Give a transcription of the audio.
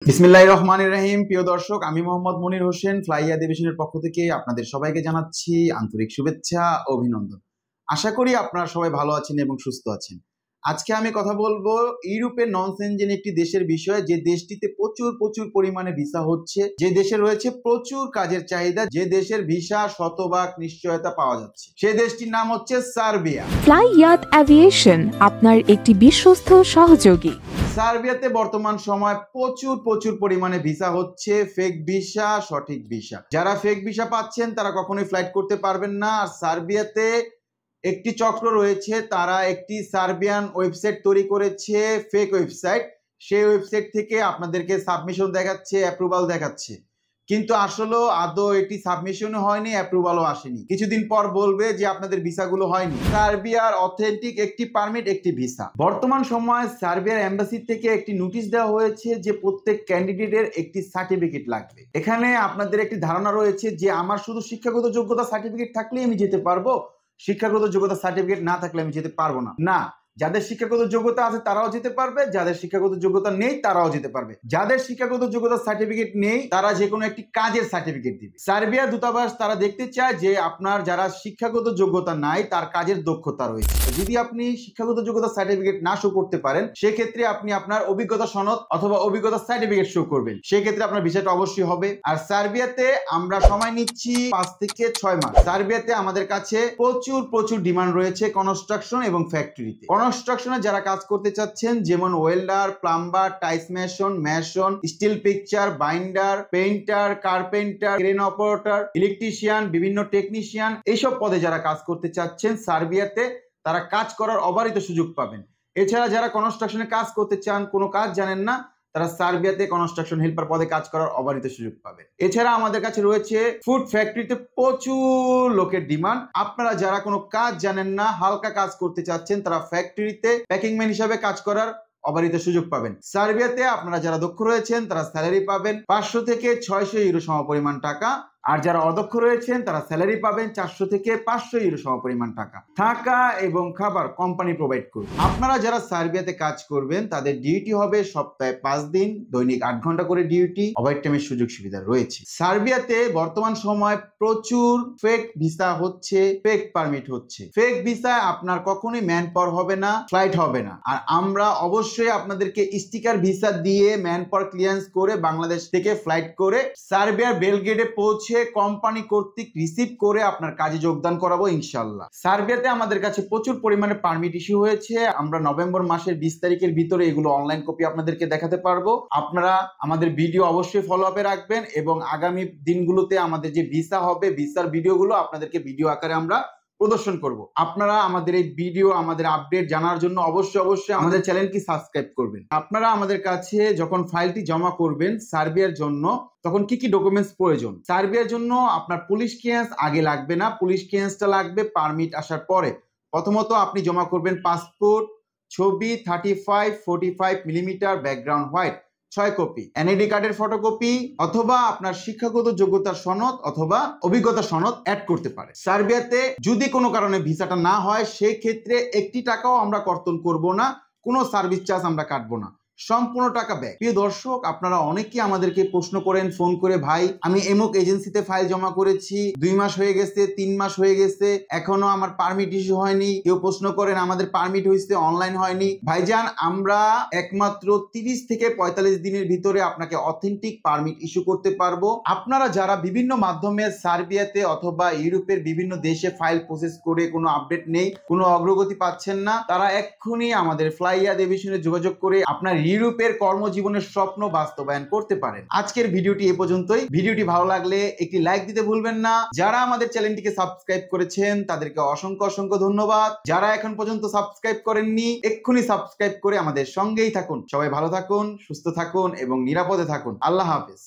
বিসমিল্লাহির রহমানির রহিম। প্রিয় দর্শক, আমি মোহাম্মদ মনির হোসেন ফ্লাইয়া এভিয়েশনের পক্ষ থেকে আপনাদের সবাইকে জানাচ্ছি আন্তরিক শুভেচ্ছা ও অভিনন্দন। আশা করি আপনারা সবাই ভালো আছেন এবং সুস্থ আছেন। আজকে আমি কথা বলবো ইউরোপের নন সেনজেন একটি দেশের বিষয়ে, যে দেশটিতে প্রচুর পরিমাণে ভিসা হচ্ছে, যে দেশে রয়েছে প্রচুর কাজের চাহিদা, যে দেশের ভিসা শতভাগ নিশ্চয়তা পাওয়া যাচ্ছে। সেই দেশটির নাম হচ্ছে সার্বিয়া। ফ্লাইয়াত এভিয়েশন আপনার একটি বিশ্বস্ত সহযোগী। সার্বিয়াতে বর্তমান সময় প্রচুর পরিমাণে ভিসা হচ্ছে, ফেক ভিসা, সঠিক ভিসা। যারা ফেক ভিসা পাচ্ছেন তারা কখনোই ফ্লাইট করতে পারবেন না। আর সার্বিয়াতে একটি চক্র রয়েছে, তারা একটি সার্বিয়ান ওয়েবসাইট তৈরি করেছে, ফেক ওয়েবসাইট। সেই ওয়েবসাইট থেকে আপনাদেরকে সাবমিশন দেখাচ্ছে, অ্যাপ্রুভাল দেখাচ্ছে, কিন্তু আসলে আদৌ এটি সাবমিশনও হয়নি, অ্যাপ্রুভালও আসেনি। কিছুদিন পর বলবে যে আপনাদের ভিসাগুলো হয়নি। সার্বিয়ার অথেন্টিক একটি পারমিট, একটি ভিসা। বর্তমান সময়ে সার্বিয়ার এম্বাসি থেকে একটি নোটিশ দেওয়া হয়েছে যে প্রত্যেক ক্যান্ডিডেটের একটি সার্টিফিকেট লাগবে। এখানে আপনাদের একটি ধারণা রয়েছে যে আমার শুধু শিক্ষাগত যোগ্যতা সার্টিফিকেট থাকলেই আমি যেতে পারবো, শিক্ষাগত যোগ্যতা সার্টিফিকেট না থাকলে আমি যেতে পারবো না। না, যাদের শিক্ষাগত যোগ্যতা আছে তারাও যেতে পারবে, যাদের শিক্ষাগত যোগ্যতা নেই তারাও যেতে পারবে। যাদের শিক্ষাগত যোগ্যতা সার্টিফিকেট নেই তারা যে কোনো একটি কাজের সার্টিফিকেট দিবে। সার্বিয়া দূতাবাস তারা দেখতে চায় যে আপনার যারা শিক্ষাগত যোগ্যতা নাই তার কাজের দক্ষতা রয়েছে। যদি আপনি শিক্ষাগত যোগ্যতা সার্টিফিকেট না শো করতে পারেন, সেক্ষেত্রে আপনি আপনার অভিজ্ঞতা সনদ অথবা অভিজ্ঞতা সার্টিফিকেট শো করবেন, সেক্ষেত্রে আপনার ভিসাটা অবশ্যই হবে। আর সার্বিয়াতে আমরা সময় নিচ্ছি 5 থেকে 6 মাস। সার্বিয়াতে আমাদের কাছে প্রচুর ডিমান্ড রয়েছে কনস্ট্রাকশন এবং ফ্যাক্টরিতে। কনস্ট্রাকশনে যারা কাজ করতে চাচ্ছেন, যেমন welder, plumber, tiles mason, steel picture, binder, painter, carpenter, crane operator, electrician, বিভিন্ন টেকনিশিয়ান, এইসব পদে যারা কাজ করতে চাচ্ছেন সার্বিয়াতে, তারা কাজ করার অবারিত সুযোগ পাবেন। এছাড়া যারা কনস্ট্রাকশনে কাজ করতে চান, কোনো কাজ জানেন না, তারা সার্বিয়াতে কনস্ট্রাকশন হেল্পার পদে কাজ করার অবারিত সুযোগ পাবে। এছাড়া আমাদের কাছে রয়েছে ফুড ফ্যাক্টরিতে প্রচুর লোকের ডিমান্ড। আপনারা যারা কোনো কাজ জানেন না, হালকা কাজ করতে চাচ্ছেন, তারা ফ্যাক্টরিতে প্যাকিং ম্যান হিসাবে কাজ করার অবারিত সুযোগ পাবেন। সার্বিয়াতে আপনারা যারা দক্ষ রয়েছেন তারা স্যালারি পাবেন 500 থেকে 600 ইউরো সমপরিমাণ টাকা। আর যারা অদক্ষ রয়েছেন তারা স্যালারি পাবেন 400 থেকে 500 ইউরো সমপরিমাণ টাকা। থাকা এবং খাবার কোম্পানি প্রোভাইড করবে। আপনারা যারা সার্বিয়াতে কাজ করবেন তাদের ডিউটি হবে সপ্তাহে 5 দিন, দৈনিক 8 ঘন্টা করে ডিউটি, ওভারটাইমের সুযোগ সুবিধা রয়েছে। সার্বিয়াতে বর্তমান সময় প্রচুর ফেক ভিসা হচ্ছে, ফেক পারমিট হচ্ছে। ফেক ভিসায় আপনার কখনোই ম্যান পাওয়ার হবে না, ফ্লাইট হবে না। আর আমরা অবশ্যই আপনাদেরকে স্টিকার ভিসা দিয়ে ম্যান পাওয়ার ক্লিয়ারেন্স করে বাংলাদেশ থেকে ফ্লাইট করে সার্বিয়ার বেলগ্রেডে পৌঁছে কোম্পানি কর্তৃক রিসিভ করে আপনার কাজে যোগদান করাবো ইনশাআল্লাহ। সার্বিয়াতে আমাদের কাছে প্রচুর পরিমাণে পারমিট ইস্যু হয়েছে। আমরা নভেম্বর মাসের 20 তারিখের ভিতরে এগুলো অনলাইন কপি আপনাদেরকে দেখাতে পারবো। আপনারা আমাদের ভিডিও অবশ্যই ফলো আপে রাখবেন এবং আগামী দিনগুলোতে আমাদের যে ভিসা হবে, ভিসার ভিডিওগুলো আপনাদেরকে ভিডিও আকারে আমরা প্রদর্শন করব। আপনারা আমাদের এই ভিডিও, আমাদের আপডেট জানার জন্য অবশ্যই আমাদের চ্যানেলটি সাবস্ক্রাইব করবেন। আপনারা আমাদের কাছে যখন ফাইলটি জমা করবেন সার্বিয়ার জন্য, তখন কি ডকুমেন্টস প্রয়োজন? সার্বিয়ার জন্য আপনার পুলিশ ক্লিয়ারেন্স আগে লাগবে না, পুলিশ ক্লিয়ারেন্সটা লাগবে পারমিট আসার পরে। প্রথমত আপনি জমা করবেন পাসপোর্ট, ছবি 35-45 millimetre, background white 6 copy, NID কার্ডের ফটোকপি, অথবা আপনার শিক্ষাগত যোগ্যতার সনদ অথবা অভিজ্ঞতা সনদ অ্যাড করতে পারে। সার্বিয়াতে যদি কোনো কারণে ভিসাটা না হয়, সেই ক্ষেত্রে 1 টাকাও আমরা কর্তন করব না, কোনো সার্ভিস চার্জ আমরা কাটবো না, সম্পূর্ণ টাকা ব্যাক। প্রিয় দর্শক, আপনারা অনেকেই আমাদেরকে প্রশ্ন করেন ফোন করে, ভাই আমি এমুক এজেন্সিতে ফাইল জমা করেছি, 2 মাস হয়ে গেছে, 3 মাস হয়ে গেছে, এখনো আমার পারমিট ইস্যু হয়নি। কেউ প্রশ্ন করেন আমাদের পারমিট হয়েছে, অনলাইন হয়নি। ভাইজান, আমরা একমাত্র 30 থেকে 45 দিনের ভিতরে আপনাকে অথেন্টিক পারমিট ইস্যু করতে পারবো। আপনারা যারা বিভিন্ন মাধ্যমে সার্বিয়াতে অথবা ইউরোপের বিভিন্ন দেশে ফাইল প্রসেস করে কোনো আপডেট নেই, কোনো অগ্রগতি পাচ্ছেন না, তারা এক্ষুনি আমাদের ফ্লাইয়াত এভিয়েশনে যোগাযোগ করে আপনার ইউরোপের কর্মজীবনের স্বপ্ন বাস্তবায়ন করতে পারেন। আজকের ভিডিওটি এ পর্যন্তই। ভিডিওটি ভালো লাগলে একটি লাইক দিতে ভুলবেন না। যারা আমাদের চ্যানেলটিকে সাবস্ক্রাইব করেছেন তাদেরকে অসংখ্য ধন্যবাদ। যারা এখন পর্যন্ত সাবস্ক্রাইব করেননি, এক্ষুনি সাবস্ক্রাইব করে আমাদের সঙ্গেই থাকুন। সবাই ভালো থাকুন, সুস্থ থাকুন এবং নিরাপদে থাকুন। আল্লাহ হাফেজ।